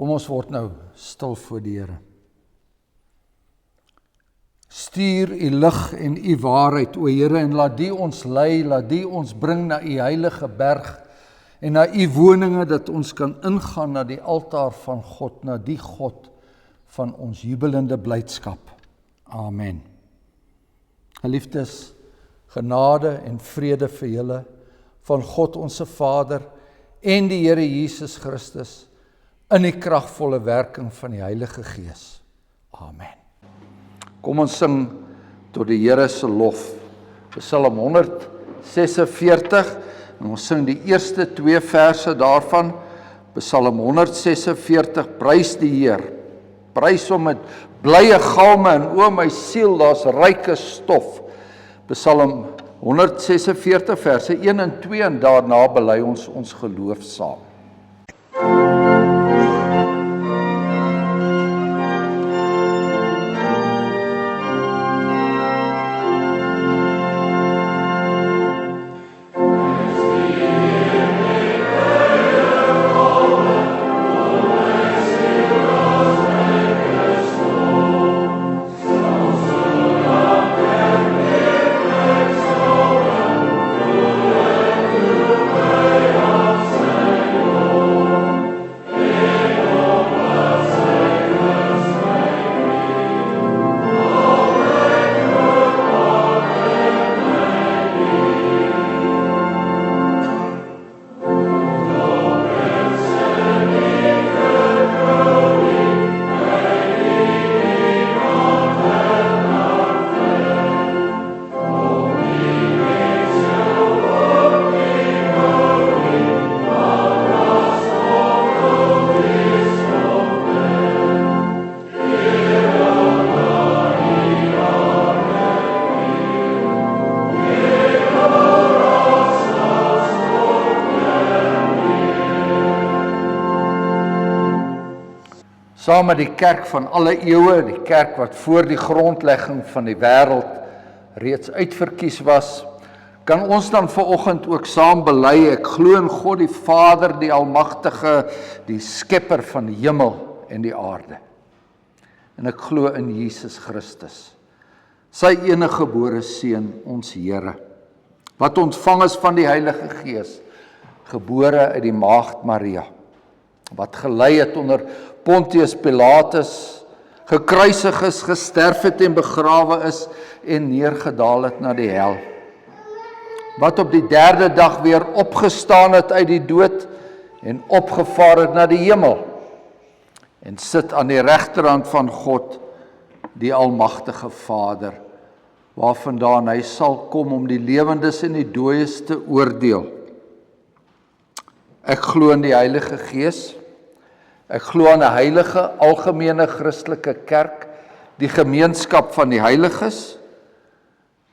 Kom ons word nou stil voor die Here. Stuur u lig en u waarheid, o Here, en laat die ons lei, laat die ons bring na u heilige berg en na u woninge, dat ons kan ingaan na die altaar van God, na die God van ons jubelende blydskap. Amen. Geliefdes, genade en vrede vir julle van God onse Vader en die Here Jesus Christus in die kragvolle werking van die Heilige Gees. Amen. Kom ons sing tot die Here se lof. Psalm 146 en ons sing die eerste 2 verse daarvan. Psalm 146, prys die Heer. Prys hom met blye galme en o my siel, daar's ryke stof. Psalm 146 verse 1 en 2 en daarna bely ons geloof saam. Saam met die kerk van alle eeue, die kerk wat voor die grondlegging van die wêreld reeds uitverkies was, kan ons dan vanoggend ook saam bely, ek glo in God die Vader, die Almagtige, die Skepper van die hemel en die aarde. En ek glo in Jesus Christus, sy eniggebore Seun, ons Here, wat ontvang is van die Heilige Gees, gebore uit die maagd Maria, wat gelei het onder Pontius Pilatus, gekruisig is, gesterf het en begrawe is en neergedaal het na die hel. Wat op die 3de dag weer opgestaan het uit die dood en opgevaar het na die hemel en sit aan die regterhand van God, die Almagtige Vader, waarvandaan hy sal kom om die lewendes en die dooies te oordeel. Ek glo in die Heilige Gees. Ek glo aan 'n heilige, algemene Christelike kerk, die gemeenskap van die heiliges,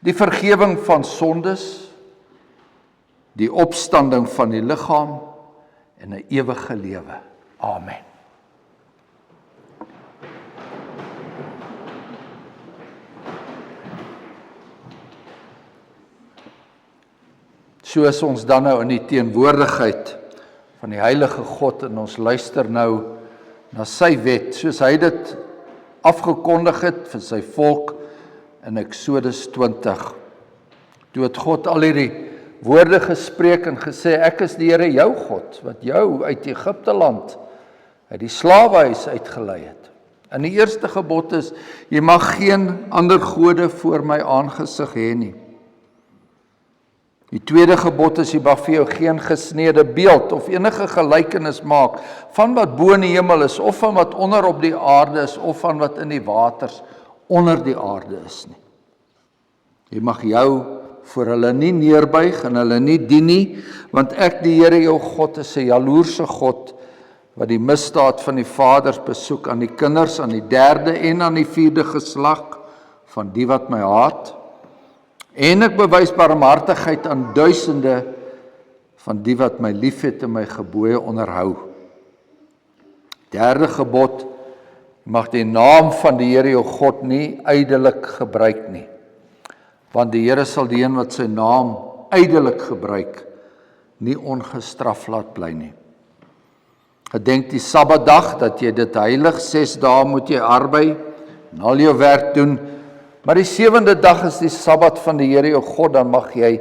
die vergifnis van sondes, die opstanding van die liggaam en 'n ewige lewe. Amen. So is ons dan nou in die teenwoordigheid van die heilige God en ons luister nou na sy wet, soos hy dit afgekondig het vir sy volk in Eksodus 20. Toe het God al hierdie woorde gespreek en gesê, ek is die Here jou God, wat jou uit Egipte land, uit die slawehuis uitgelei het. En die eerste gebod is, jy mag geen ander gode voor my aangesig hê nie. Die tweede gebod is, jy mag vir jou geen gesneede beeld of enige gelykenis maak van wat bo in die hemel is, of van wat onder op die aarde is, of van wat in die waters onder die aarde is nie. Jy mag jou voor hulle nie neerbuig en hulle nie dien nie, want ek die Here jou God is 'n jaloerse God, wat die misdaad van die vaders besoek aan die kinders, aan die 3de en aan die 4de geslag van die wat my haat. En ek bewys barmhartigheid aan duisende van die wat my liefhet en my gebooie onderhou. 3de gebod, jy mag die naam van die Here jou God nie ydelik gebruik nie, want die Here sal die een wat sy naam ydelik gebruik, nie ongestraf laat bly nie. Gedenk die Sabbatdag, dat jy dit heilig, 6 dae moet jy arbei, en al jou werk doen, maar die 7de dag is die Sabbat van die Here jou God, dan mag jy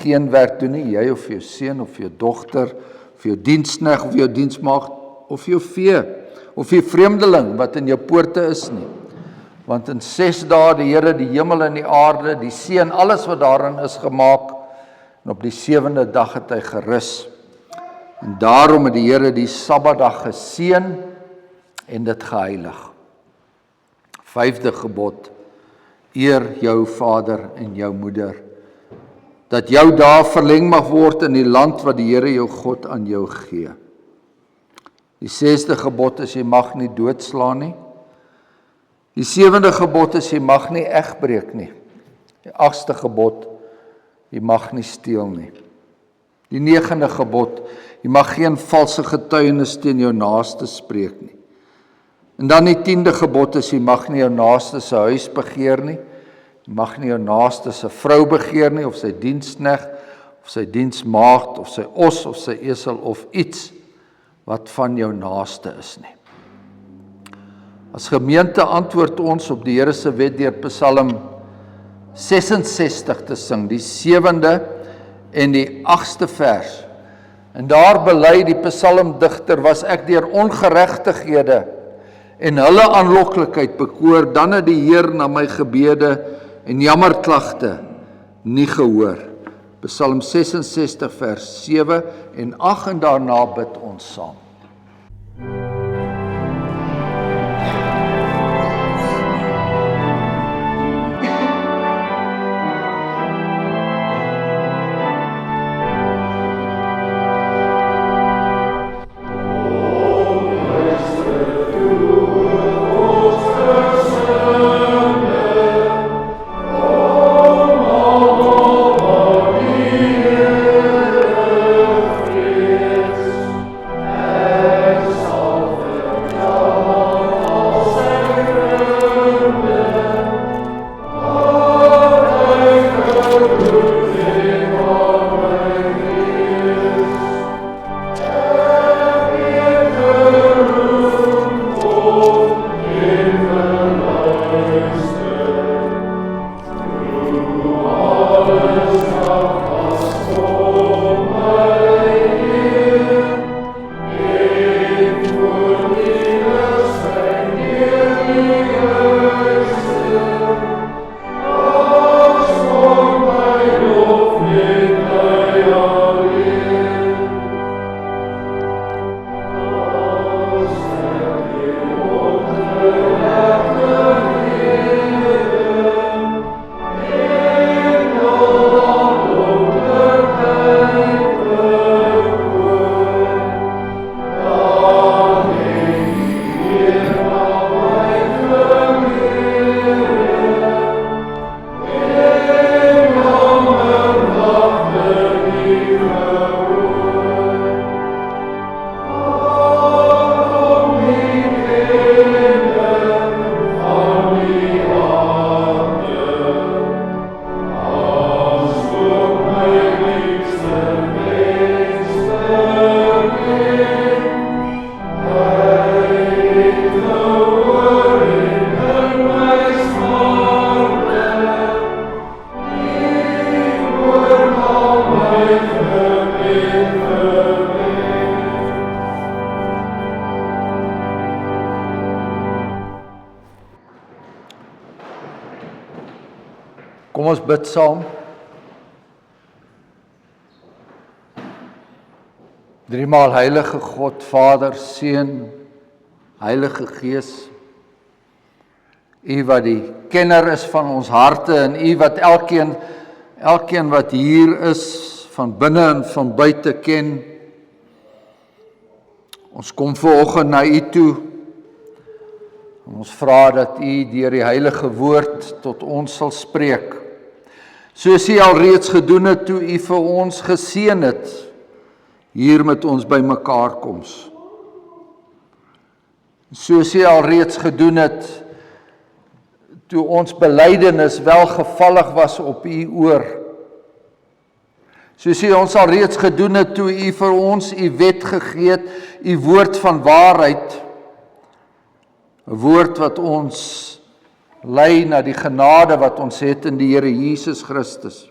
geen werk doen nie, jy of jou seun, of jou dogter, of jou diensknegt, of jou diensmaagd, of jou vee, of jou vreemdeling, wat in jou poorte is nie. Want in 6 dae die Here die hemel en die aarde, die see en alles wat daarin is gemaak, en op die 7de dag het hy gerus. En daarom het die Here die Sabbatdag geseën en dit geheilig. 5de gebod, eer jou vader en jou moeder, dat jou dae verleng mag word in die land wat die Here jou God aan jou gee. Die 6de gebod is, jy mag nie doodslaan nie. Die 7de gebod is, jy mag nie egbreek nie. Die 8ste gebod, jy mag nie steel nie. Die 9de gebod, jy mag geen valse getuienis teen jou naaste spreek nie. En dan die 10de gebod is, jy mag nie jou naaste se huis begeer nie. Jy mag nie jou naaste se vrou begeer nie, of sy diensknegt, of sy diensmaagd, of sy os, of sy esel, of iets wat van jou naaste is nie. As gemeente antwoord ons op die Here se wet deur Psalm 66 te sing, die 7de en die 8ste vers. En daar bely die psalmdigter, was ek deur ongeregtighede en hulle aanloklikheid bekoor, dan het die Heer na my gebede en jammerklagte nie gehoor. Psalm 66 vers 7 en 8 en daarna bid ons saam. Kom ons bid saam. Driemaal heilige God, Vader, Seun, Heilige Gees, U wat die kenner is van ons harte en U wat elkeen wat hier is, van binne en van buite ken. Ons kom vanoggend na U toe. Ons vra dat U deur die heilige woord tot ons sal spreek. Soos U alreeds gedoen het toe U vir ons geseën het, hier met ons by mekaar koms. Soos U alreeds gedoen het toe ons belydenis welgevallig was op U oor. Soos U ons al reeds gedoen het toe U vir ons U wet gegee het, U woord van waarheid, 'n woord wat ons lei na die genade wat ons het in die Here Jesus Christus.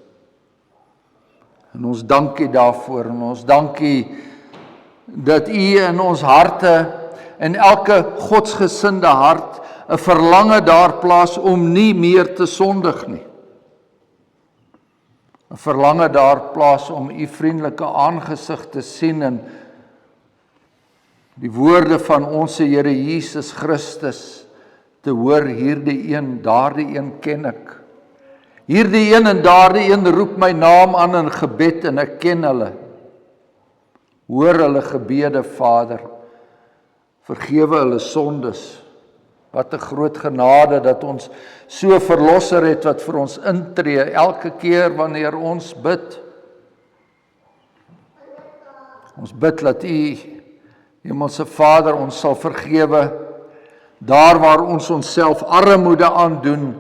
En ons dank U daarvoor, en ons dank U dat U in ons harte, in elke godsgesinde hart, 'n verlange daar plaas om nie meer te sondig nie. 'n Verlange daar plaas om U vriendelike aangesig te sien en die woorde van ons Here Jesus Christus te hoor, hierdie een, daardie een ken ek. Hierdie een en daardie een roep my naam aan in gebed en ek ken hulle. Hoor hulle gebede, Vader. Vergewe hulle sondes. Wat 'n groot genade dat ons so verlosser het wat vir ons intree elke keer wanneer ons bid. Ons bid dat U, Hemelse Vader, ons sal vergewe daar waar ons onsself armoede aandoen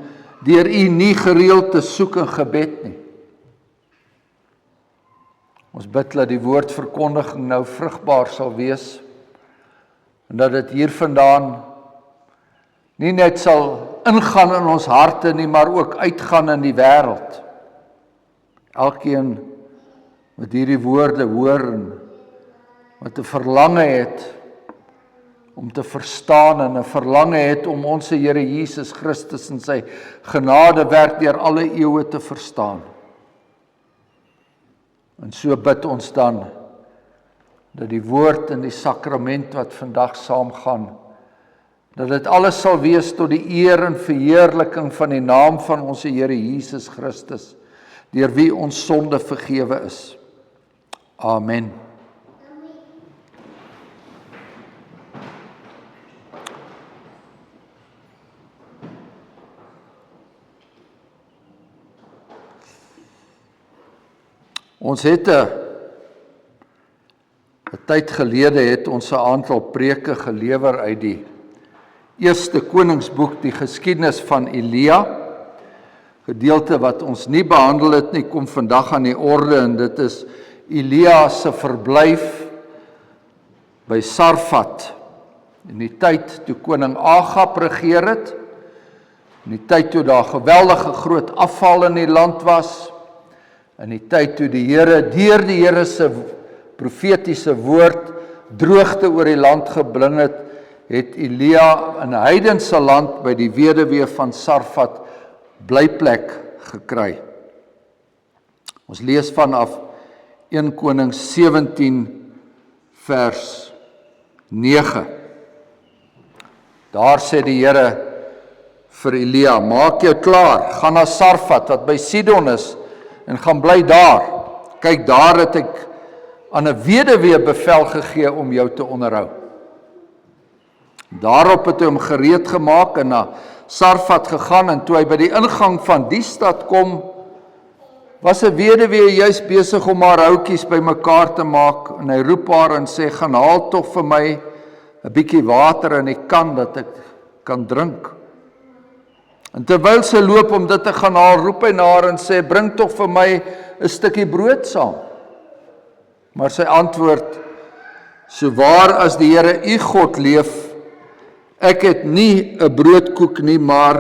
deur U nie gereeld te soek in gebed nie. Ons bid dat die woordverkondiging nou vrugbaar sal wees en dat dit hier vandaan nie net sal ingaan in ons harte nie, maar ook uitgaan in die wêreld. Elkeen wat hierdie woorde hoor en wat 'n verlange het om te verstaan en 'n verlange het om ons Here Jesus Christus en sy genadewerk deur alle eeue te verstaan. En so bid ons dan dat die woord en die sakrament wat vandag saamgaan, dat dit alles sal wees tot die eer en verheerliking van die naam van ons Here Jesus Christus, deur wie ons sonde vergewe is. Amen. Ons het 'n tyd gelede het ons 'n aantal preke gelewer uit die Eerste Koningsboek, die geskiedenis van Elia. Gedeelte wat ons nie behandel het nie, kom vandag aan die orde, en dit is Elia se verblyf by Sarfat. In die tyd toe koning Agab regeer het, in die tyd toe daar geweldige groot afval in die land was, in die tyd toe die Here deur die Here se profetiese woord droogte oor die land gebring het, het Elia in 'n heidense land by die weduwee van Sarfat blyplek gekry. Ons lees vanaf 1 Konings 17 vers 9. Daar sê die Here vir Elia: "Maak jou klaar, gaan na Sarfat wat by Sidon is en gaan bly daar. Kyk, daar het ek aan 'n weduwee bevel gegee om jou te onderhou." Daarop het hy hom gereed gemaak en na Sarfat gegaan, en toe hy by die ingang van die stad kom, was 'n weduwee juis besig om haar houtjies bymekaar te maak, en hy roep haar en sê: "Gaan haal tog vir my 'n bietjie water in die kan dat ek kan drink." En terwyl sy loop om dit te gaan haal, roep hy na haar en sê: "Bring tog vir my 'n stukkie brood saam." Maar sy antwoord: "So waar as die Here u God leef, ek het nie 'n broodkoek nie, maar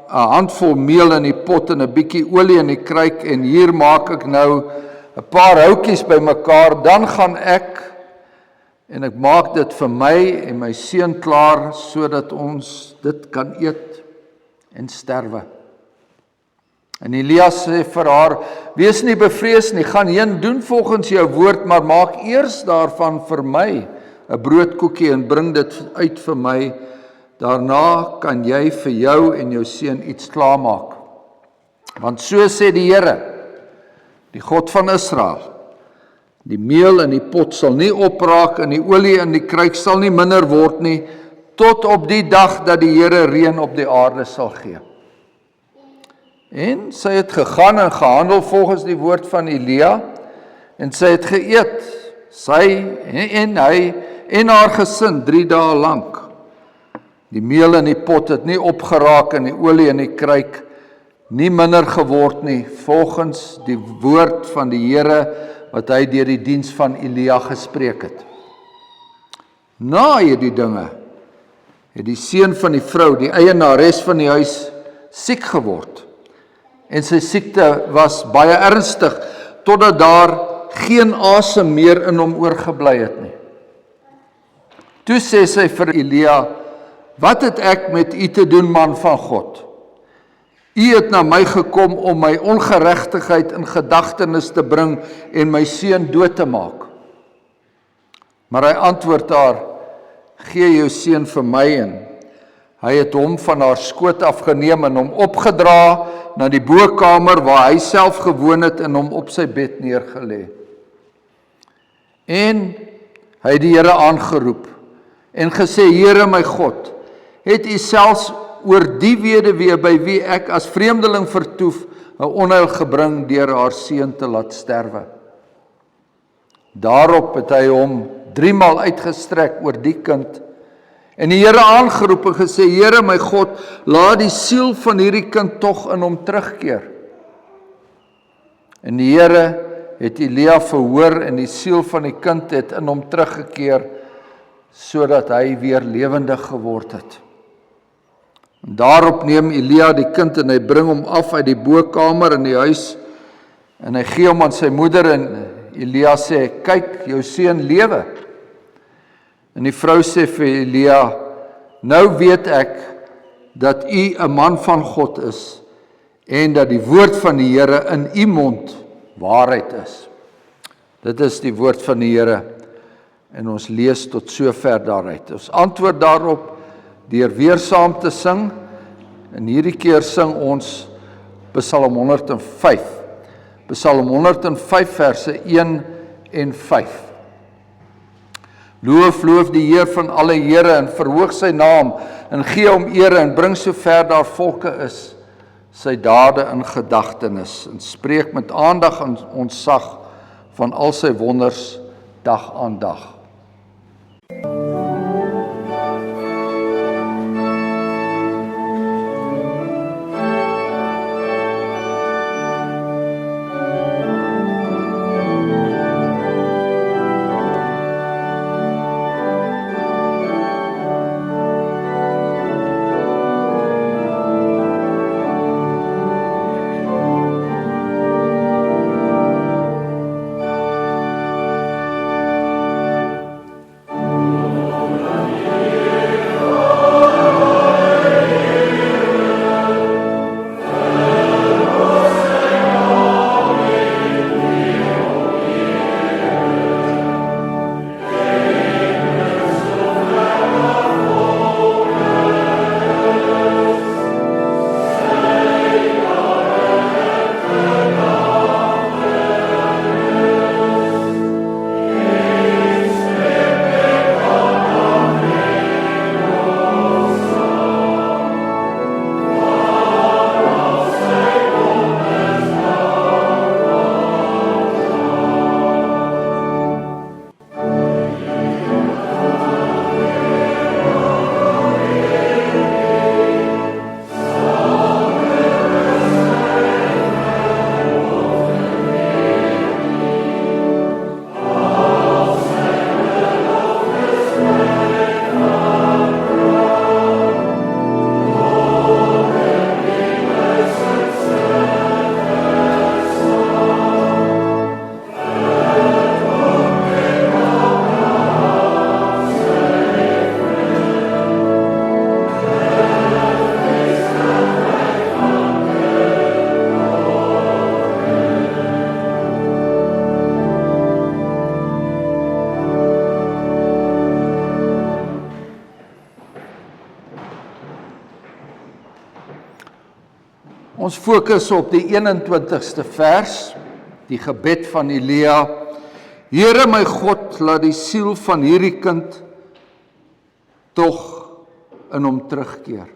'n handvol meel in die pot en 'n bietjie olie in die kruik, en hier maak ek nou 'n paar houtjies bymekaar, dan gaan ek en ek maak dit vir my en my seun klaar, sodat ons dit kan eet en sterwe." En Elia sê vir haar: "Wees nie bevrees nie, gaan heen, doen volgens jou woord, maar maak eers daarvan vir my 'n broodkoekie en bring dit uit vir my. Daarna kan jy vir jou en jou seun iets klaarmaak. Want so sê die Here, die God van Israel: die meel in die pot sal nie opraak en die olie in die kruik sal nie minder word nie, tot op die dag dat die Here reën op die aarde sal gee." En sy het gegaan en gehandel volgens die woord van Elia, en sy het geëet, sy en hy en haar gesin 3 dae lank. Die meel in die pot het nie opgeraak en die olie in die kruik nie minder geword nie, volgens die woord van die Here wat hy deur die diens van Elia gespreek het. Na hierdie dinge het die seun van die vrou, die eienares van die huis, siek geword. En sy siekte was baie ernstig, totdat daar geen asem meer in hom oorgebly het nie. Toe sê sy vir Elia, wat het ek met u te doen, man van God? U het na my gekom om my ongeregtigheid in gedagtenis te bring en my seun dood te maak. Maar hy antwoord haar, gee jou seun vir my, en hy het hom van haar skoot afgeneem en hom opgedra na die bokkamer waar hy self gewoon het en hom op sy bed neergelê. En hy het die Here aangeroep en gesê, Here my God, het u selfs oor die weduwee by wie ek as vreemdeling vertoef, 'n onheil gebring deur haar seun te laat sterwe. Daarop het hy hom 3 maal uitgestrek oor die kind, en die Here aangeroep en gesê, Here my God, laat die siel van hierdie kind tog in hom terugkeer. En die Here het Elia verhoor en die siel van die kind het in hom teruggekeer, sodat hy weer lewendig geword het. En daarop neem Elia die kind en hy bring hom af uit die bokkamer in die huis, en hy gee hom aan sy moeder, en Elia sê, kyk, jou seun lewe. En die vrou sê vir Elia, nou weet ek dat u 'n man van God is en dat die woord van die Here in u mond waarheid is. Dit is die woord van die Here en ons lees tot sover daaruit. Ons antwoord daarop deur weer saam te sing, en hierdie keer sing ons Psalm 105. Psalm 105 verse 1 en 5. Loof die Heer van alle Here en verhoog sy naam en gee hom ere en bring sover daar volke is sy dade in gedagtenis en spreek met aandag en ontzag van al sy wonders dag aan dag. Ons fokus op die 21ste vers, die gebed van Elia. Here my God, laat die siel van hierdie kind tog in hom terugkeer.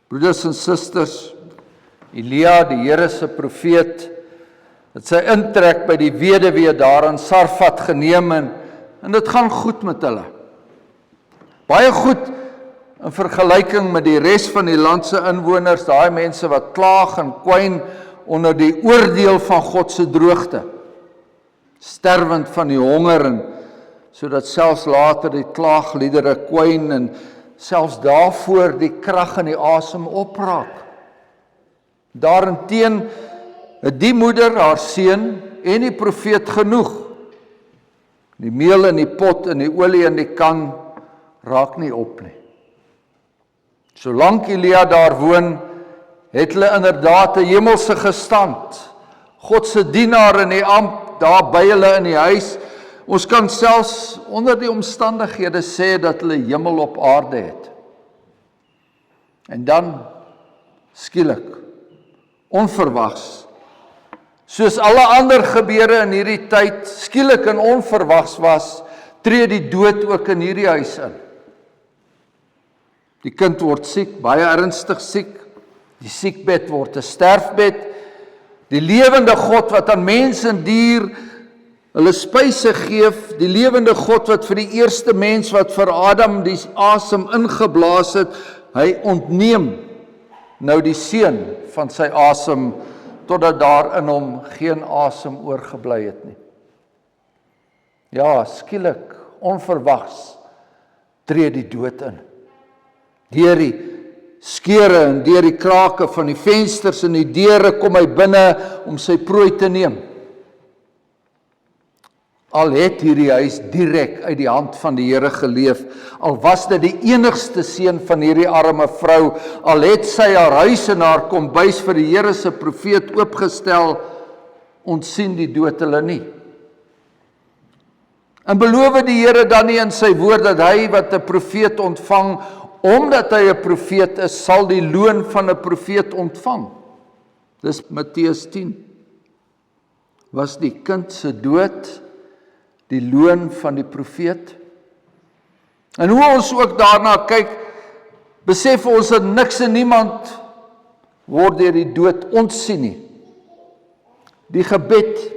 Broeders en susters, Elia, die Here se profeet, het sy intrek by die weduwee daar in Sarfat geneem en dit gaan goed met hulle. Baie goed in vergelyking met die res van die land se inwoners, daai mense wat klaag en kwyn onder die oordeel van God se droogte. sterwend van die honger, en sodat selfs later die klaagliedere kwyn en selfs daarvoor die krag en die asem opraak. Daarenteen het die moeder haar seun en die profeet genoeg. Die meel in die pot en die olie in die kan raak nie op nie. Solank Elia daar woon, het hulle inderdaad 'n hemelse gestand. God se dienaar in die amp, daar by hulle in die huis. Ons kan selfs onder die omstandighede sê dat hulle hemel op aarde het. En dan, skielik, onverwags, soos alle ander gebeure in hierdie tyd, skielik en onverwags was, tree die dood ook in hierdie huis in. Die kind word siek, baie ernstig siek. Die siekbed word 'n sterfbed. Die lewende God wat aan mens en dier hulle spyse gee, die lewende God wat vir die eerste mens wat vir Adam die asem ingeblaas het, hy ontneem nou die seun van sy asem, totdat daar in hom geen asem oorgebly het nie. Ja, skielik, onverwags, tree die dood in. Deur die skeure en deur die krake van die vensters en die deure kom hy binne om sy prooi te neem. Al het hierdie huis direk uit die hand van die Here geleef, al was dit die enigste seun van hierdie arme vrou, al het sy haar huis en haar kombuis vir die Here se profeet oopgestel, ontsien die dood hulle nie. En beloof die Here dan nie in sy woord dat hy wat 'n profeet ontvang, omdat hy 'n profeet is, sal die loon van 'n profeet ontvang. Dis Matteus 10. Was die kind se dood die loon van die profeet? En hoe ons ook daarna kyk, besef ons dat niks en niemand word deur die dood ontsien nie. Die gebed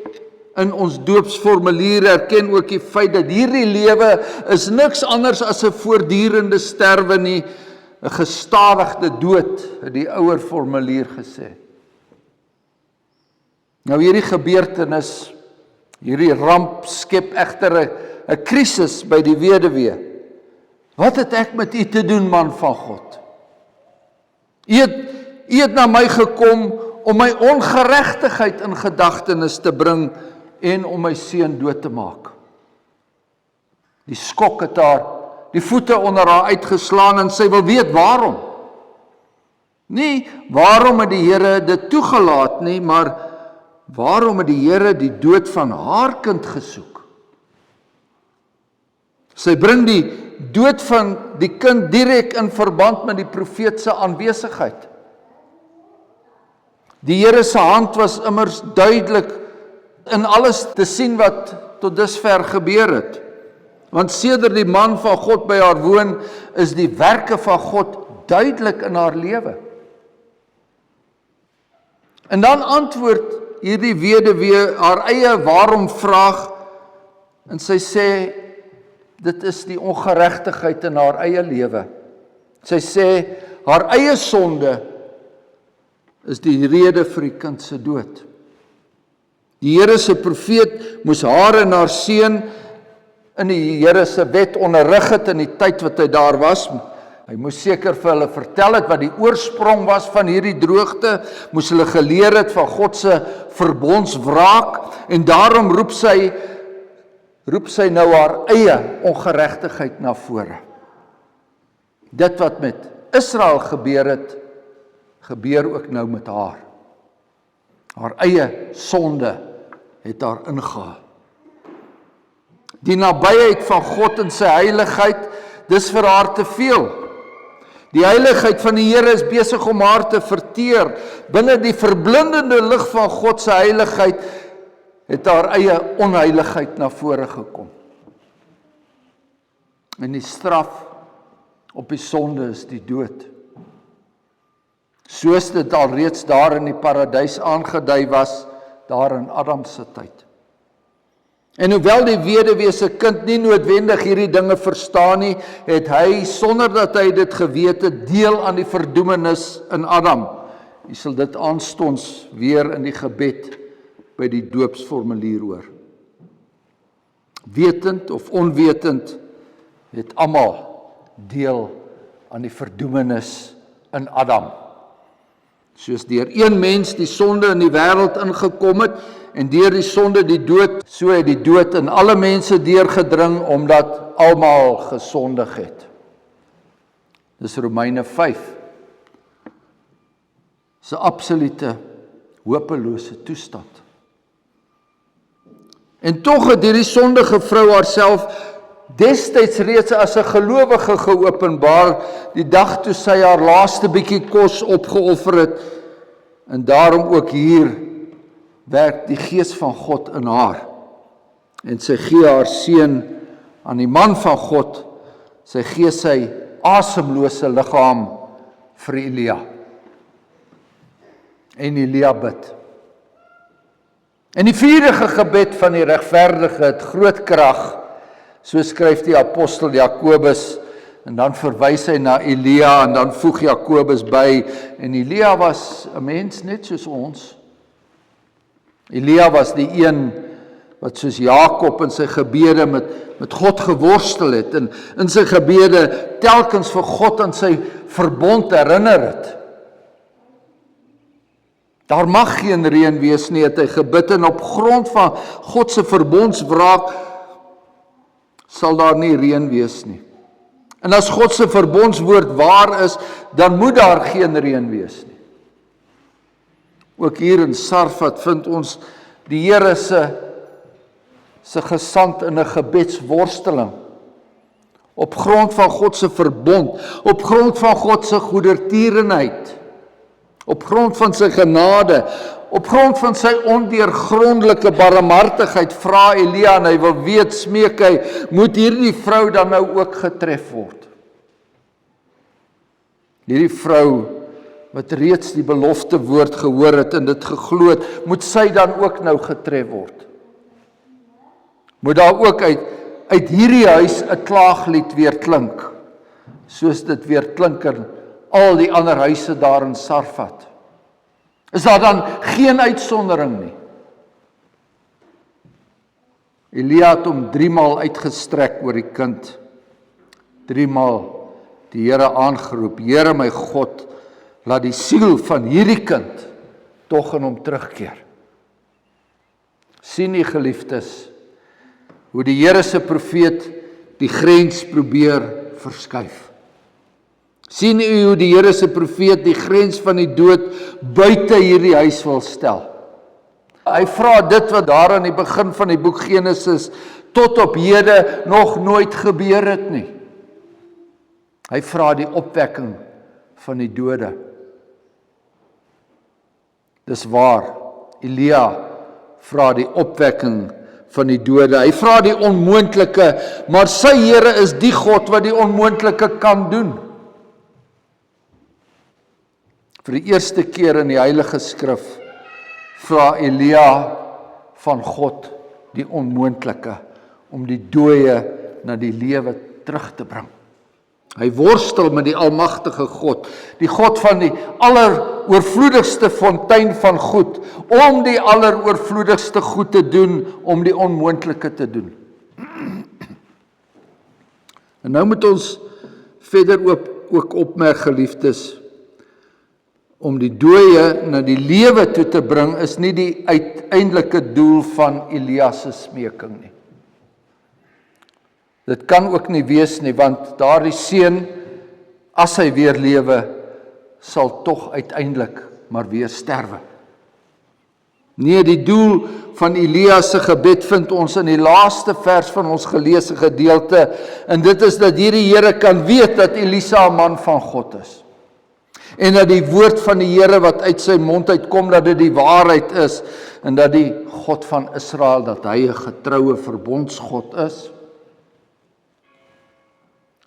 in ons doopsformulier erken ook die feit dat hierdie lewe is niks anders as 'n voortdurende sterwe nie, 'n gestadigde dood, het die ouer formulier gesê. Nou hierdie gebeurtenis, hierdie ramp skep egter 'n krisis by die weduwee. Wat het ek met u te doen, man van God? U het na my gekom om my ongeregtigheid in gedagtenis te bring en om my seun dood te maak. Die skok het haar die voete onder haar uitgeslaan en sy wil weet waarom. Nie waarom het die Here dit toegelaat nie, maar waarom het die Here die dood van haar kind gesoek? Sy bring die dood van die kind direk in verband met die profeet se aanwesigheid. Die Here se hand was immers duidelik in alles te sien wat tot dusver gebeur het. Want sedert die man van God by haar woon, is die werke van God duidelik in haar lewe. En dan antwoord hierdie weduwee haar eie waarom vraag, en sy sê, dit is die ongeregtigheid in haar eie lewe. Sy sê, haar eie sonde is die rede vir die kind se dood. Die Here se profeet moes haar en haar seun in die Here se wet onderrig het in die tyd wat hy daar was. Hy moes seker vir hulle vertel het wat die oorsprong was van hierdie droogte, moes hulle geleer het van God se verbondswraak, en daarom roep sy nou haar eie ongeregtigheid na vore. Dit wat met Israel gebeur het, gebeur ook nou met haar. Haar eie sonde het haar ingehaal. Die nabyheid van God en sy heiligheid, dis vir haar te veel. Die heiligheid van die Here is besig om haar te verteer. Binne die verblindende lig van God se heiligheid het haar eie onheiligheid na vore gekom. En die straf op die sonde is die dood. Soos dit alreeds daar in die paradys aangedui was, daar in Adam se tyd. En hoewel die weduwee se kind nie noodwendig hierdie dinge verstaan nie, het hy, sonder dat hy dit geweet het, deel aan die verdoemenis in Adam. Jy sal dit aanstonds weer in die gebed by die doopsformulier hoor. wetend of onwetend, het almal deel aan die verdoemenis in Adam. Soos deur een mens die sonde in die wêreld ingekom het, en deur die sonde die dood, so het die dood in alle mense deurgedring, omdat almal gesondig het. Dis Romeine 5. Dis 'n absolute hopelose toestand. En tog het hierdie sondige vrou haarself destyds reeds as 'n gelowige geopenbaar, die dag toe sy haar laaste bietjie kos opgeoffer het, en daarom ook hier werk die Gees van God in haar. En sy gee haar seun aan die man van God, sy gee sy asemlose liggaam vir Elia. En Elia bid. En die vurige gebed van die regverdige het groot krag, so skryf die apostel Jakobus, en dan verwys hy na Elia, en dan voeg Jakobus by, en Elia was 'n mens net soos ons. Elia was die een wat soos Jakob in sy gebede met God geworstel het, en in sy gebede telkens vir God aan sy verbond herinner het. Daar mag geen reën wees nie, het hy gebid, en op grond van God se verbondswraak sal daar nie reën wees nie. En as God se verbondswoord waar is, dan moet daar geen reën wees nie. Ook hier in Sarfat vind ons die Here se gesand in 'n gebedsworsteling. Op grond van God se verbond, op grond van God se goedertierenheid, op grond van sy genade, op grond van sy ondeurgrondelike barmhartigheid, vra Elia, en hy wil weet, smeek hy, moet hierdie vrou dan nou ook getref word? Hierdie vrou wat reeds die belofte woord gehoor het en dit geglo het, moet sy dan ook nou getref word? Moet daar ook uit hierdie huis 'n klaaglied weer klink, soos dit weer klink in al die ander huise daar in Sarfat? Is daar dan geen uitsondering nie? Elia het hom 3 maal uitgestrek oor die kind. 3 maal die Here aangeroep, Here my God, laat die siel van hierdie kind tog in hom terugkeer. Sien u geliefdes, hoe die Here se profeet die grens probeer verskuif. Sien u hoe die Here se profeet die grens van die dood buite hierdie huis wil stel? Hy vra dit wat daar aan die begin van die boek Genesis tot op hede nog nooit gebeur het nie. Hy vra die opwekking van die dode. Dis waar, Elia vra die opwekking van die dode. Hy vra die onmoontlike, maar sy Here is die God wat die onmoontlike kan doen. Vir die eerste keer in die Heilige Skrif vra Elia van God die onmoontlike, om die dooie na die lewe terug te bring. Hy worstel met die almagtige God, die God van die alleroorvloedigste fontein van goed, om die alleroorvloedigste goed te doen, om die onmoontlike te doen. En nou moet ons verder ook opmerk, geliefdes, om die dooie na die lewe toe te bring, is nie die uiteindelike doel van Elia se smeking nie. Dit kan ook nie wees nie, want daardie seun, as hy weer lewe, sal tog uiteindelik maar weer sterwe. Nee, die doel van Elia se gebed vind ons in die laaste vers van ons geleesde gedeelte, en dit is dat hierdie Here kan weet dat Elisa 'n man van God is. En dat die woord van die Here wat uit sy mond uitkom, dat dit die waarheid is, en dat die God van Israel, dat hy 'n getroue verbondsgod is.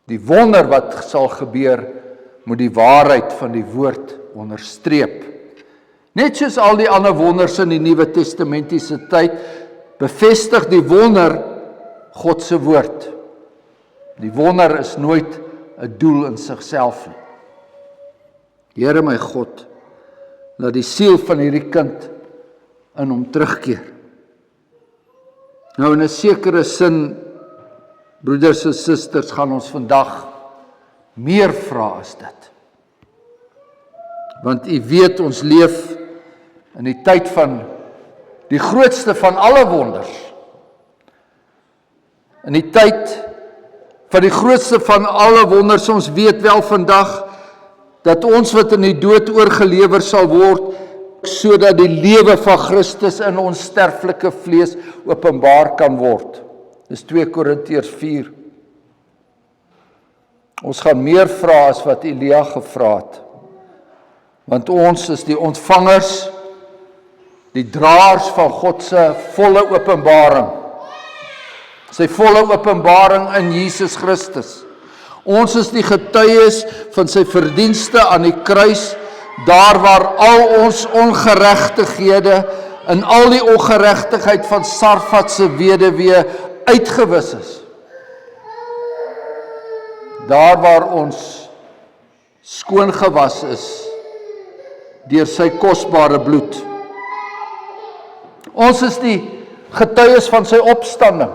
Die wonder wat sal gebeur, moet die waarheid van die woord onderstreep. Net soos al die ander wonders in die Nuwe Testamentiese tyd, bevestig die wonder God se woord. Die wonder is nooit 'n doel in sigself nie. Here my God, laat die siel van hierdie kind in hom terugkeer. Nou in 'n sekere sin, broeders en susters, gaan ons vandag meer vra as dit. Want u weet, ons leef in die tyd van die grootste van alle wonders. In die tyd van die grootste van alle wonders, ons weet wel vandag dat ons wat in die dood oorgelewer sal word, sodat die lewe van Christus in ons sterflike vlees openbaar kan word. Dis 2 Korintiërs 4. Ons gaan meer vra as wat Elia gevra het. Want ons is die ontvangers, die draers van God se volle openbaring. Sy volle openbaring in Jesus Christus. Ons is die getuies van sy verdienste aan die kruis, daar waar al ons ongeregtighede en al die ongeregtigheid van Sarfat se weduwee uitgewis is. Daar waar ons skoon gewas is deur sy kosbare bloed. Ons is die getuies van sy opstanding,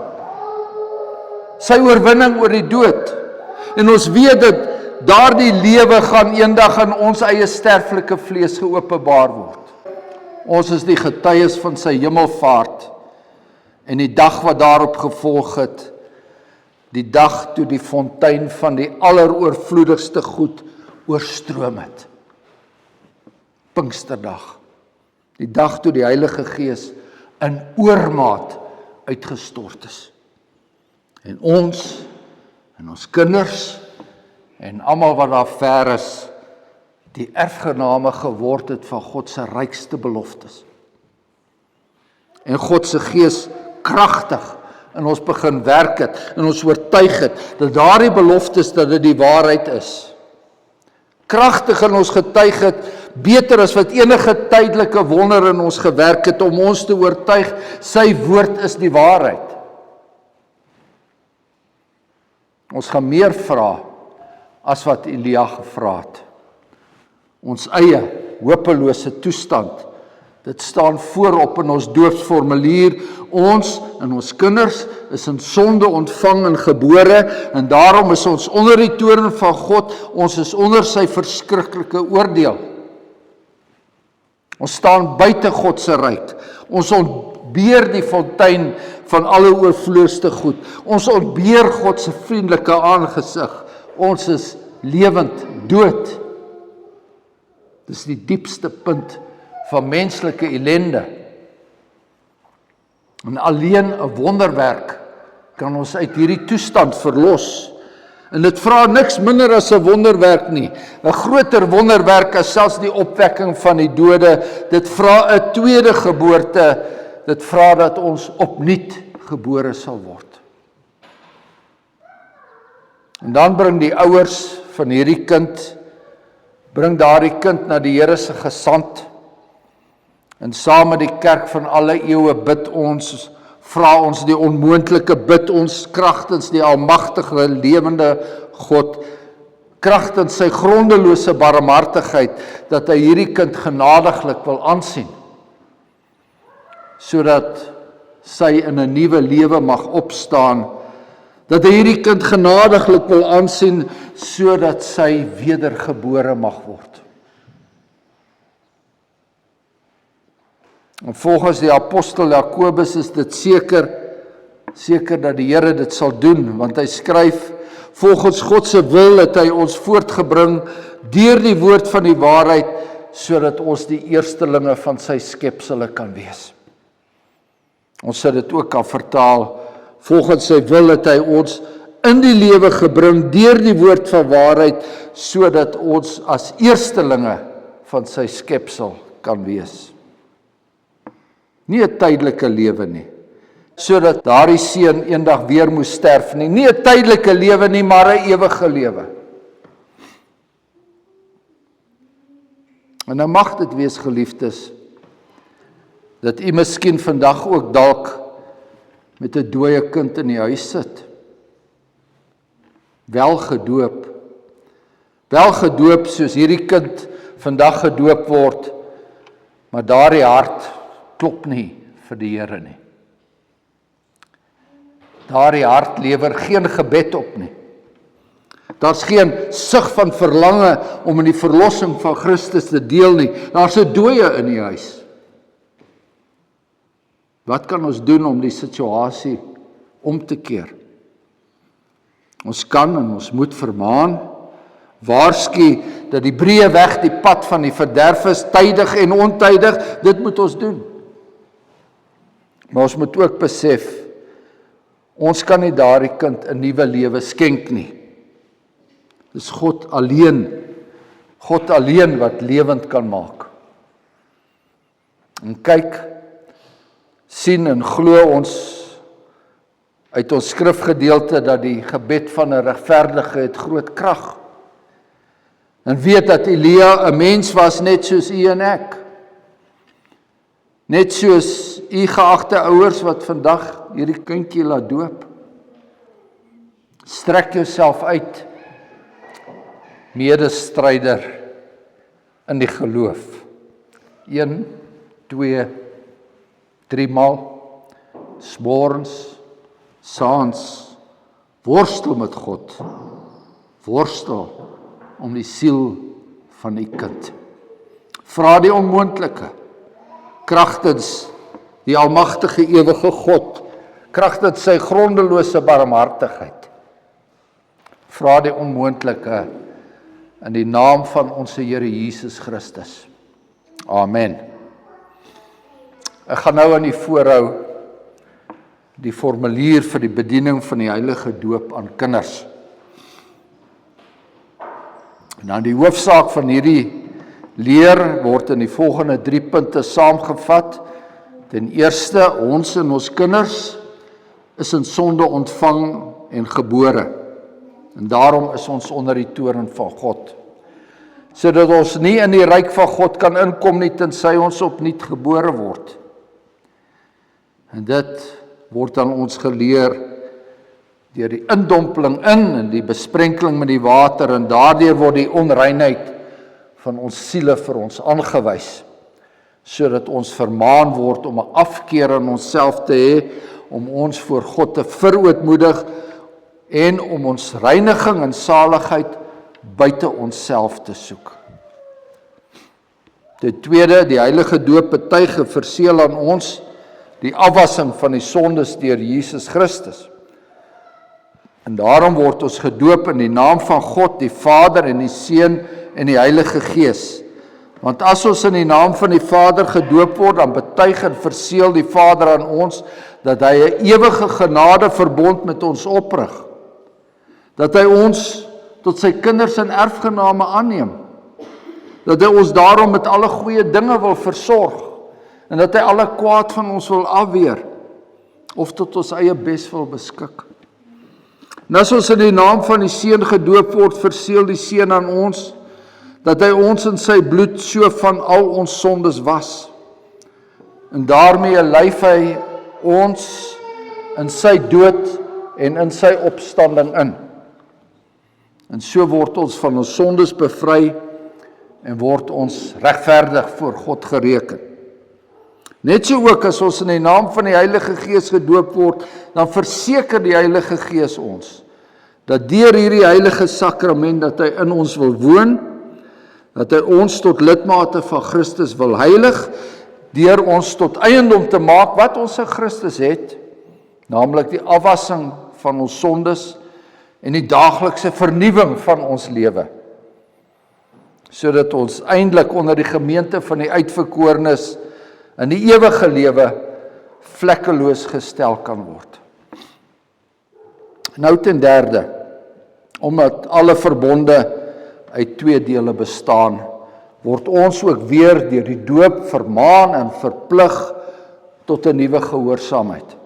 sy oorwinning oor die dood. En ons weet dat daardie lewe gaan eendag in ons eie sterflike vlees geopenbaar word. Ons is die getuies van sy hemelvaart en die dag wat daarop gevolg het, die dag toe die fontein van die alleroorvloedigste goed oorstroom het. Pinksterdag. Die dag toe die Heilige Gees in oormaat uitgestort is. En ons kinders en almal wat daar ver is, die erfgename geword het van God se rykste beloftes. En God se Gees kragtig in ons begin werk het, en ons oortuig het, dat daardie beloftes, dat dit die waarheid is. Kragtig in ons getuig het, beter as wat enige tydelike wonder in ons gewerk het, om ons te oortuig, sy woord is die waarheid. Ons gaan meer vra as wat Elia gevra het. Ons eie hopelose toestand, dit staan voorop in ons doopsformulier. Ons en ons kinders is in sonde ontvang en gebore, en daarom is ons onder die toorn van God, ons is onder sy verskriklike oordeel. Ons staan buite God se ryk. Ons ontbeer die fontein van alle oorvloedigste goed. Ons ontbeer God se vriendelike aangesig. Ons is lewend dood. Dis die diepste punt van menslike ellende. En alleen 'n wonderwerk kan ons uit hierdie toestand verlos. En dit vra niks minder as 'n wonderwerk nie. 'n Groter wonderwerk as selfs die opwekking van die dode. Dit vra 'n tweede geboorte. Dit vra dat ons opnuut gebore sal word. En dan bring die ouers van hierdie kind, bring daardie kind na die Here se gesand. En saam met die kerk van alle eeue bid ons, vra ons die onmoontlike, bid ons kragtens die almagtige lewende God, kragtens sy grondelose barmhartigheid, dat hy hierdie kind genadiglik wil aansien, sodat sy in 'n nuwe lewe mag opstaan, dat hy hierdie kind genadiglik wil aansien, sodat sy wedergebore mag word. En volgens die apostel Jakobus is dit seker dat die Here dit sal doen, want hy skryf, volgens God se wil het hy ons voortgebring deur die woord van die waarheid, sodat ons die eerstelinge van sy skepsele kan wees. Ons sal dit ook kan vertaal, volgens sy wil het hy ons in die lewe gebring deur die woord van waarheid, sodat ons as eerstelinge van sy skepsel kan wees. Nie 'n tydelike lewe nie, sodat daardie seun eendag weer moes sterf nie. Nie 'n tydelike lewe nie, maar 'n ewige lewe. En nou mag dit wees, geliefdes, dat u miskien vandag ook dalk met 'n dooie kind in die huis sit. Wel gedoop soos hierdie kind vandag gedoop word, maar daardie hart klop nie vir die Here nie. daardie hart lewer geen gebed op nie. Daar's geen sug van verlange om in die verlossing van Christus te deel nie. Daar's 'n dooie in die huis. Wat kan ons doen om die situasie om te keer? Ons kan en ons moet vermaan, waarsku dat die breë weg die pad van die verderf is, tydig en ontydig, dit moet ons doen. Maar ons moet ook besef, ons kan nie daardie kind 'n nuwe lewe skenk nie. Dis God alleen wat lewend kan maak. En kyk, sien en glo ons uit ons skrifgedeelte dat die gebed van 'n regverdige het groot krag. En weet dat Elia 'n mens was net soos u en ek. Net soos u geagte ouers wat vandag hierdie kindjie laat doop. Strek jouself uit, medestryder in die geloof. 1, 2, 3 maal, s'morgens, saans, worstel met God, worstel om die siel van die kind. Vra die onmoontlike, kragtens die almagtige ewige God, kragtens sy grondelose barmhartigheid. Vra die onmoontlike in die naam van ons Here Jesus Christus. Amen. Ek gaan nou aan die voorhou die formulier vir die bediening van die heilige doop aan kinders. En dan die hoofsaak van hierdie leer word in die volgende 3 punte saamgevat. Ten eerste, ons en ons kinders is in sonde ontvang en gebore. En daarom is ons onder die toorn van God. Sodat ons nie in die ryk van God kan inkom nie, tensy ons opnuut gebore word. En dit word aan ons geleer deur die indompeling en die besprenkeling met die water, en daardeur word die onreinheid van ons siele vir ons aangewys, sodat ons vermaan word om 'n afkeer aan onsself te hê, om ons voor God te verootmoedig en om ons reiniging en saligheid buite onsself te soek. Ten tweede, die heilige doop betuig en verseël aan ons die afwassing van die sondes deur Jesus Christus. En daarom word ons gedoop in die naam van God, die Vader en die Seun en die Heilige Gees. Want as ons in die naam van die Vader gedoop word, dan betuig en verseël die Vader aan ons dat hy 'n ewige genadeverbond met ons oprig. Dat hy ons tot sy kinders en erfgename aanneem. Dat hy ons daarom met alle goeie dinge wil versorg. En dat hy alle kwaad van ons wil afweer, of tot ons eie bes wil beskik. En as ons in die naam van die Seun gedoop word, verseël die Seun aan ons, dat hy ons in sy bloed so van al ons sondes was. En daarmee lyf hy ons in sy dood en in sy opstanding in. En so word ons van ons sondes bevry en word ons regverdig voor God gereken. Net so ook as ons in die naam van die Heilige Gees gedoop word, dan verseker die Heilige Gees ons, dat deur hierdie heilige sakrament dat hy in ons wil woon, dat hy ons tot lidmate van Christus wil heilig, deur ons tot eiendom te maak wat ons in Christus het, naamlik die afwassing van ons sondes en die daaglikse vernuwing van ons lewe, sodat ons eindelik onder die gemeente van die uitverkorenes in die ewige lewe vlekkeloos gestel kan word. Nou ten derde, omdat alle verbonde uit 2 dele bestaan, word ons ook weer deur die doop vermaan en verplig tot 'n nuwe gehoorsaamheid.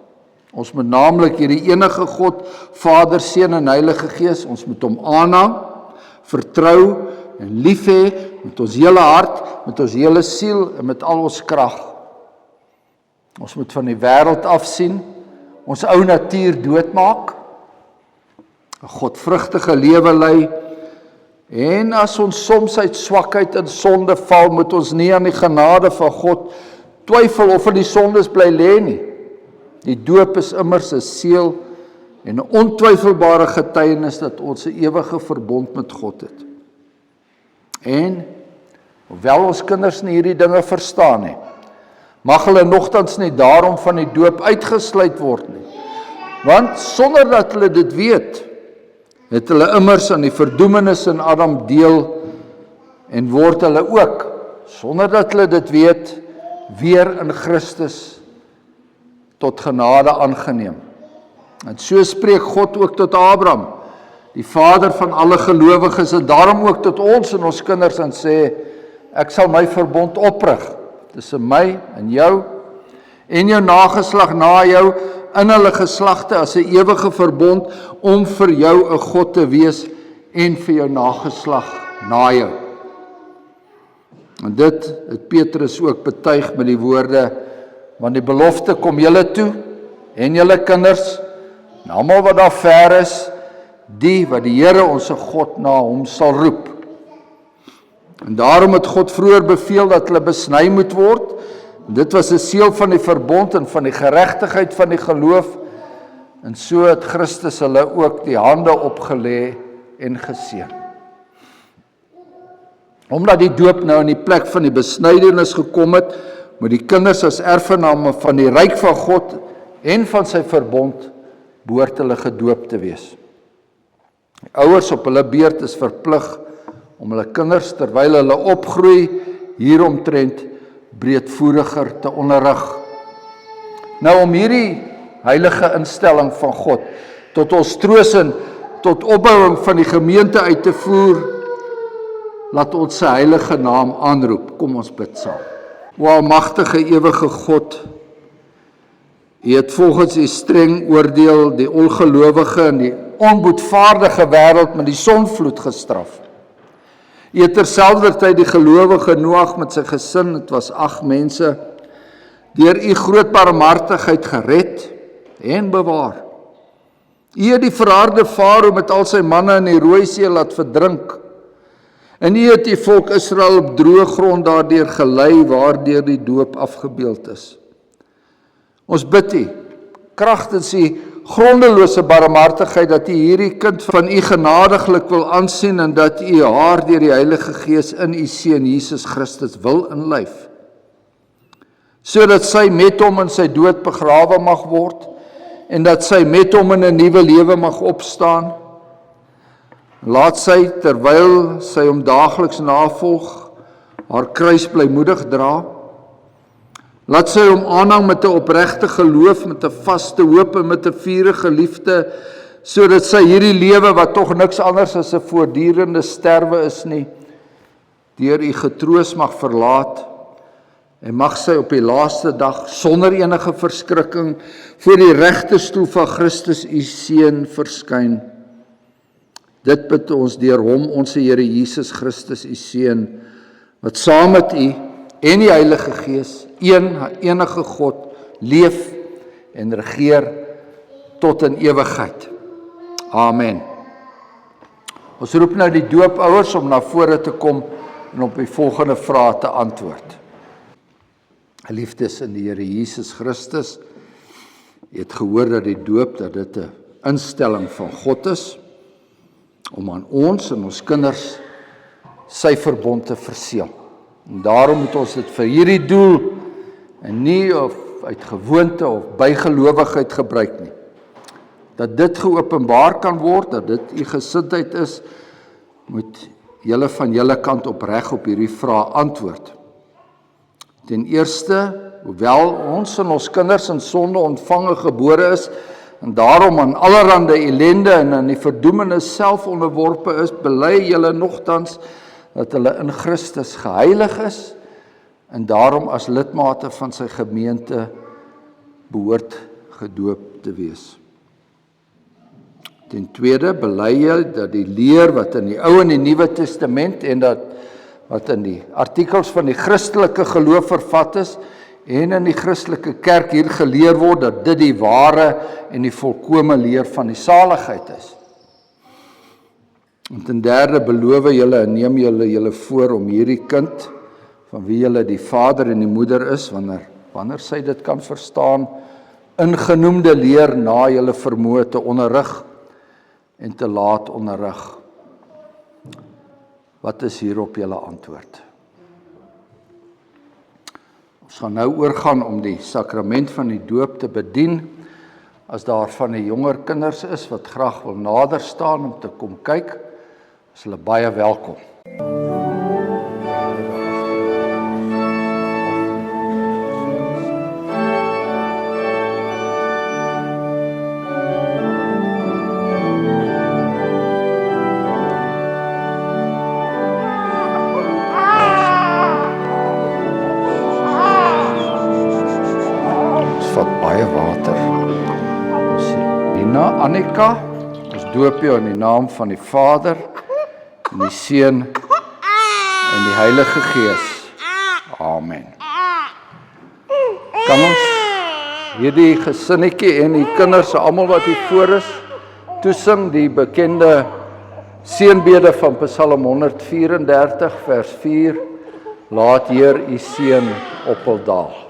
Ons moet naamlik hierdie enige God, Vader, Seun en Heilige Gees, ons moet hom aanhang, vertrou en lief hê met ons hele hart, met ons hele siel en met al ons krag. Ons moet van die wêreld afsien, ons ou natuur doodmaak, 'n godvrugtige lewe lei, en as ons soms uit swakheid in sonde val, moet ons nie aan die genade van God twyfel of in die sondes bly lê nie. Die doop is immers 'n seël en 'n ontwyfelbare getuienis dat ons 'n ewige verbond met God het. En, hoewel ons kinders nie hierdie dinge verstaan nie, mag hulle nogtans nie daarom van die doop uitgesluit word nie. Want sonder dat hulle dit weet, het hulle immers aan die verdoemenis in Adam deel en word hulle ook, sonder dat hulle dit weet, weer in Christus tot genade aangeneem. En so spreek God ook tot Abraham, die vader van alle gelowiges, en daarom ook tot ons en ons kinders, en sê, ek sal my verbond oprig tussen my en jou en jou nageslag na jou in hulle geslagte as 'n ewige verbond om vir jou 'n God te wees en vir jou nageslag na jou. En dit het Petrus ook betuig met die woorde, want die belofte kom julle toe en julle kinders, en almal wat daar ver is, die wat die Here ons God na hom sal roep. En daarom het God vroeër beveel dat hulle besny moet word. Dit was 'n seël van die verbond en van die geregtigheid van die geloof. En so het Christus hulle ook die hande opgelê en geseën. Omdat die doop nou in die plek van die besnydenis gekom het, moet die kinders as erfgename van die ryk van God en van sy verbond behoort hulle gedoop te wees. Die ouers op hulle beurt is verplig om hulle kinders terwyl hulle opgroei hieromtrent breedvoeriger te onderrig. Nou om hierdie heilige instelling van God tot ons troos en tot opbouing van die gemeente uit te voer, laat ons sy heilige naam aanroep. Kom ons bid saam. O almagtige ewige God, U het volgens U streng oordeel die ongelowige en die onboetvaardige wêreld met die sonvloed gestraf. U het terselfdertyd die gelowige Noag met sy gesin, dit was 8 mense, deur U groot barmhartigheid gered en bewaar. U het die verharde Farao met al sy manne in die Rooi See laat verdrink. En U het die volk Israel op droë grond daardeur gelei, waardeur die doop afgebeeld is. Ons bid U, kragtens U grondelose barmhartigheid, dat U hierdie kind van U genadiglik wil aansien en dat U haar deur die Heilige Gees in U Seun Jesus Christus wil inlyf, sodat sy met hom in sy dood begrawe mag word en dat sy met hom in 'n nuwe lewe mag opstaan. Laat sy, terwyl sy hom daagliks navolg, haar kruis blymoedig dra. Laat sy hom aanhang met 'n opregte geloof, met 'n vaste hoop en met 'n vurige liefde, sodat sy hierdie lewe, wat tog niks anders as 'n voortdurende sterwe is nie, deur U getroos mag verlaat, en mag sy op die laaste dag sonder enige verskrikking voor die regterstoel van Christus U Seun verskyn. Dit bid ons deur hom, ons Here Jesus Christus U Seun, wat saam met U en die Heilige Gees, enige God, leef en regeer tot in ewigheid. Amen. Ons roep nou die doopouers om na vore te kom en op die volgende vrae te antwoord. Geliefdes in die Here Jesus Christus, jy het gehoor dat die doop, dat dit 'n instelling van God is, om aan ons en ons kinders sy verbond te verseël. En daarom moet ons dit vir hierdie doel en nie of uit gewoonte of bygelowigheid gebruik nie. Dat dit geopenbaar kan word, dat dit U gesindheid is, moet julle van julle kant opreg op hierdie vrae antwoord. Ten eerste, hoewel ons en ons kinders in sonde ontvange gebore is, en daarom aan allerhande ellende en aan die verdoemenis self onderworpe is, bely julle nogtans dat hulle in Christus geheilig is en daarom as lidmate van sy gemeente behoort gedoop te wees. Ten tweede, bely jy dat die leer wat in die Ou en die Nuwe Testament en dat wat in die artikels van die Christelike geloof vervat is en in die Christelike kerk hier geleer word, dat dit die ware en die volkome leer van die saligheid is. En ten derde, beloof julle en neem julle voor om hierdie kind, van wie julle die vader en die moeder is, wanneer sy dit kan verstaan, in genoemde leer na julle vermoë te onderrig en te laat onderrig. Wat is hierop julle antwoord? Ons gaan nou oorgaan om die sakrament van die doop te bedien. As daar van die jonger kinders is wat graag wil nader staan om te kom kyk, is hulle baie welkom. Annika, ons doop jou in die naam van die Vader, en die Seun, en die Heilige Gees. Amen. Kan ons hierdie gesinnetjie en die kinders, almal wat hier voor is, toesing die bekende seënbede van Psalm 134 vers 4, laat Heer u seën op hul daal.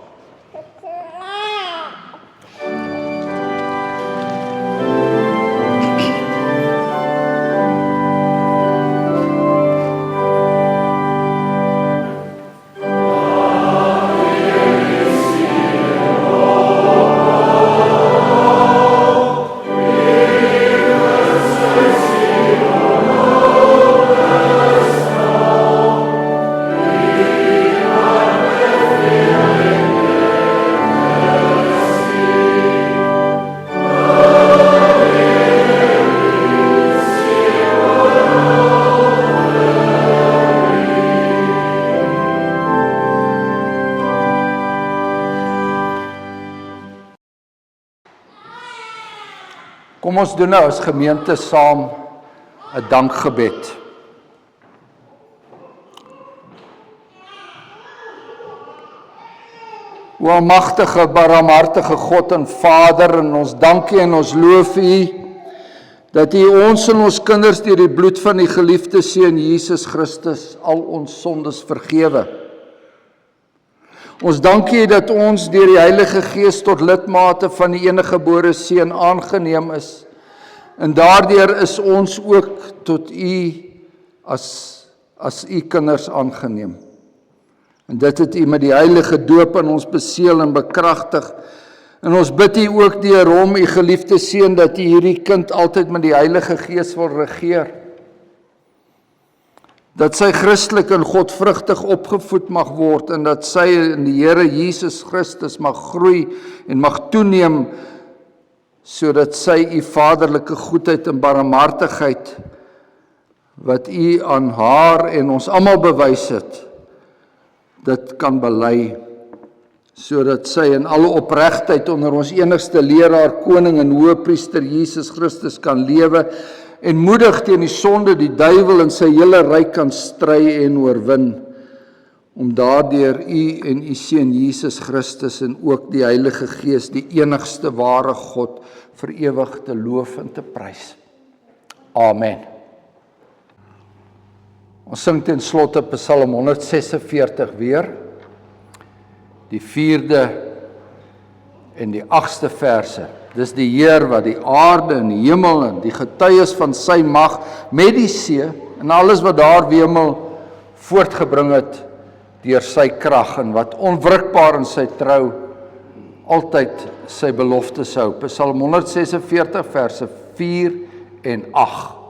Kom ons doen nou as gemeente saam 'n dankgebed. O almagtige, barmhartige God en Vader, en ons dank U en ons loof U dat U ons en ons kinders deur die bloed van die geliefde Seun Jesus Christus al ons sondes vergewe. Ons dank U dat ons deur die Heilige Gees tot lidmate van die eniggebore Seun aangeneem is. En daardeur is ons ook tot U as U kinders aangeneem. En dit het U met die heilige doop in ons beseël en bekragtig. En ons bid U ook deur hom, U geliefde Seun, dat U hierdie kind altyd met die Heilige Gees wil regeer. Dat sy Christelik en godvrugtig opgevoed mag word en dat sy in die Here Jesus Christus mag groei en mag toeneem, sodat sy U vaderlike goedheid en barmhartigheid wat U aan haar en ons almal bewys het, dit kan bely, sodat sy in alle opregtheid onder ons enigste leraar, koning en hoëpriester Jesus Christus kan lewe en moedig teen die sonde, die duiwel en sy hele ryk kan stry en oorwin, om daardeur U en U Seun Jesus Christus en ook die Heilige Gees, die enigste ware God, vir ewig te loof en te prys. Amen. Ons sing ten slotte Psalm 146 weer, die 4de en die 8ste verse. Dis die Heer wat die aarde en die hemel en die getuies van sy mag met die see en alles wat daar wemel voortgebring het deur sy krag en wat onwrikbaar in sy trou altyd sy beloftes hou. Psalm 146 verse 4 en 8.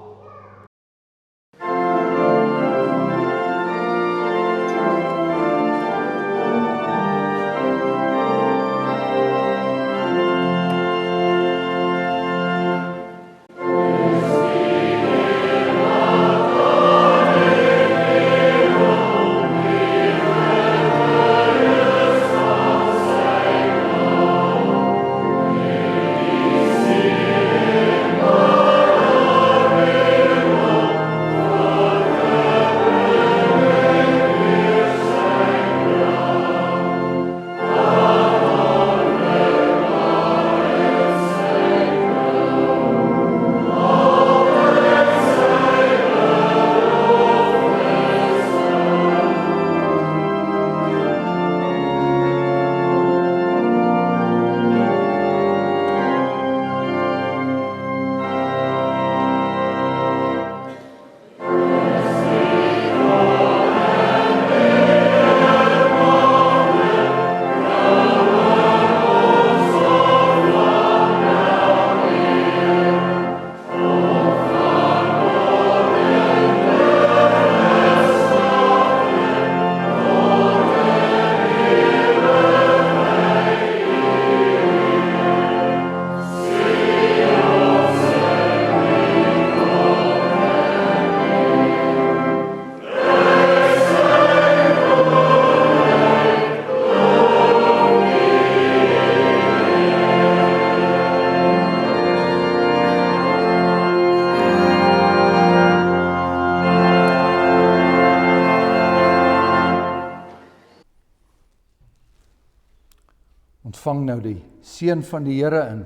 ontvang nou die seën van die Here en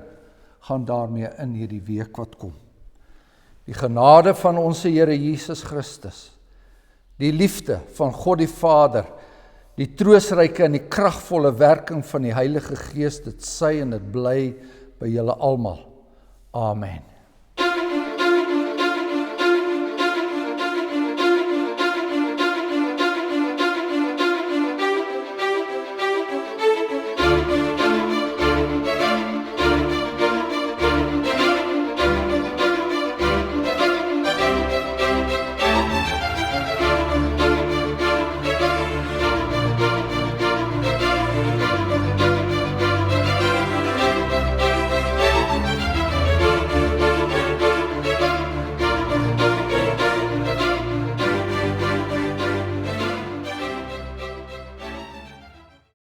gaan daarmee in hierdie week wat kom. Die genade van ons Here Jesus Christus, die liefde van God die Vader, die troostryke en die kragvolle werking van die Heilige Gees, dit sy en dit bly by julle almal. Amen.